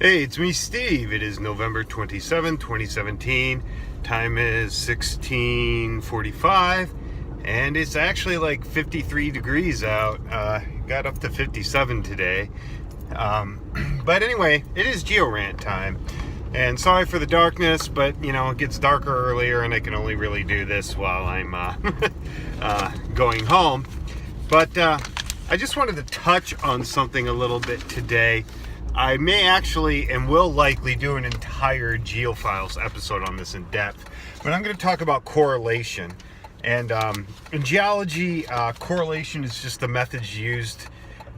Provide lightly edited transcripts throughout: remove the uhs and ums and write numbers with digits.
Hey, it's me, Steve. It is November 27, 2017. Time is 16:45, and it's actually like 53 degrees out. Got up to 57 today. But anyway, it is Geo-Rant time. And sorry for the darkness, but it gets darker earlier, and I can only really do this while I'm going home. But I just wanted to touch on something a little bit today. I may actually and will likely do an entire Geophiles episode on this in depth, but I'm going to talk about correlation. And in geology, correlation is just the methods used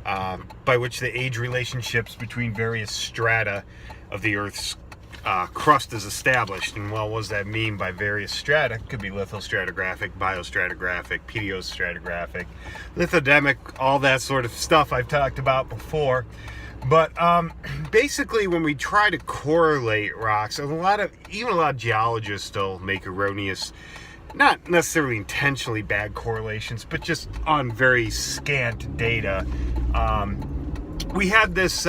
by which the age relationships between various strata of the Earth's crust is established. And well, what does that mean by various strata? It could be lithostratigraphic, biostratigraphic, pediostratigraphic, lithotemic, all that sort of stuff I've talked about before. But basically, when we try to correlate rocks, and a lot of geologists still make erroneous, not necessarily intentionally bad correlations, but just on very scant data. We had this,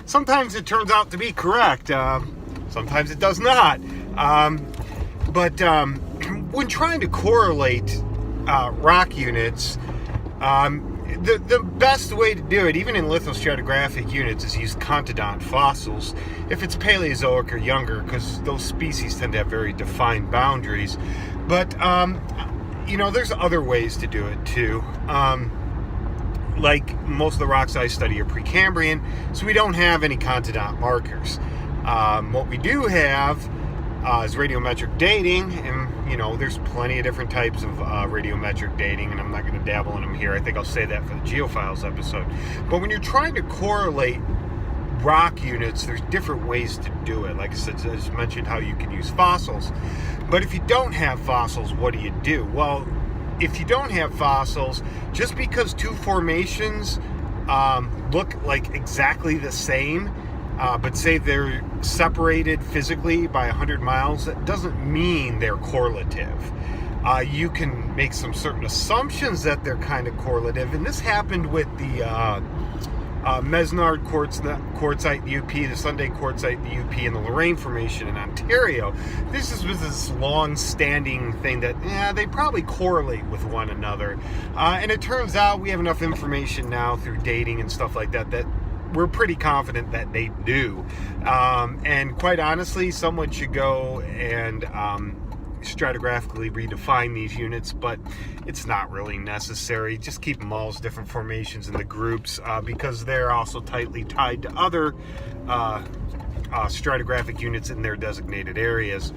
sometimes it turns out to be correct, sometimes it does not. But when trying to correlate rock units, the best way to do it, even in lithostratigraphic units, is use contidont fossils if it's Paleozoic or younger, because those species tend to have very defined boundaries. But there's other ways to do it too. Like most of the rocks I study are Precambrian, so we don't have any contidont markers. What we do have is radiometric dating, and there's plenty of different types of radiometric dating, and I'm not going to dabble in them here. I think I'll say that for the Geophiles episode. But when you're trying to correlate rock units, there's different ways to do it. Like I said, I just mentioned how you can use fossils. But if you don't have fossils, what do? Well, if you don't have fossils, just because two formations look like exactly the same, but say they're separated physically by 100 miles, that doesn't mean they're correlative. You can make some certain assumptions that they're kind of correlative, and this happened with the Mesnard quartzite in the UP, the Sunday quartzite in the UP, and the Lorraine Formation in Ontario. This was this long-standing thing that they probably correlate with one another, and it turns out we have enough information now through dating and stuff like that we're pretty confident that they do. And quite honestly, someone should go and stratigraphically redefine these units, but it's not really necessary. Just keep them all as different formations in the groups, because they're also tightly tied to other stratigraphic units in their designated areas.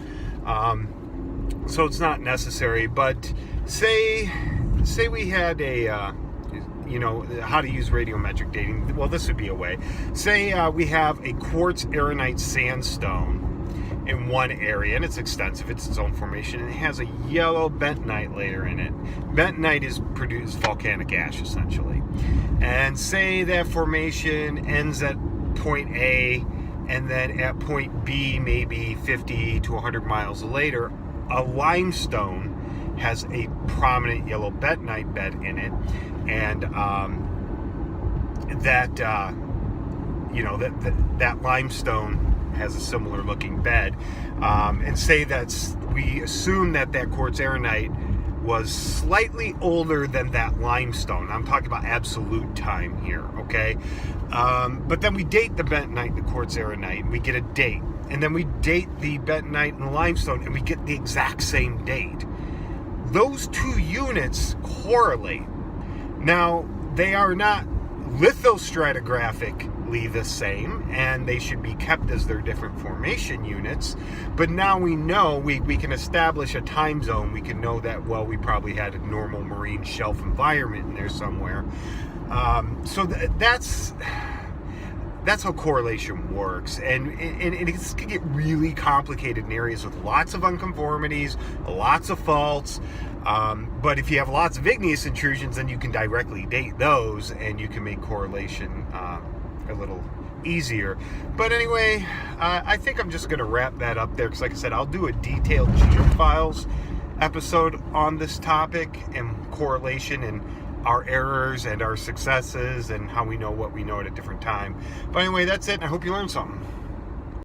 So it's not necessary. But say we had how to use radiometric dating. Well, this would be a way. Say we have a quartz arenite sandstone in one area, and it's extensive, it's its own formation, and it has a yellow bentonite layer in it. Bentonite is produced volcanic ash, essentially. And say that formation ends at point A, and then at point B, maybe 50 to 100 miles later, a limestone has a prominent yellow bentonite bed in it, and that limestone has a similar looking bed, and say we assume that quartz aranite was slightly older than that limestone. I'm talking about absolute time here, okay? But then we date the bentonite and the quartz aranite, and we get a date, and then we date the bentonite and the limestone, and we get the exact same date. Those two units correlate. Now, they are not lithostratigraphically the same, and they should be kept as their different formation units. But now we know we can establish a time zone. We can know that, well, we probably had a normal marine shelf environment in there somewhere. So that's how correlation works, and it can get really complicated in areas with lots of unconformities, lots of faults. But if you have lots of igneous intrusions, then you can directly date those, and you can make correlation a little easier. But anyway, I think I'm just going to wrap that up there, because like I said, I'll do a detailed Geophiles episode on this topic and correlation and our errors and our successes and how we know what we know at a different time. But anyway, that's it, and I hope you learned something.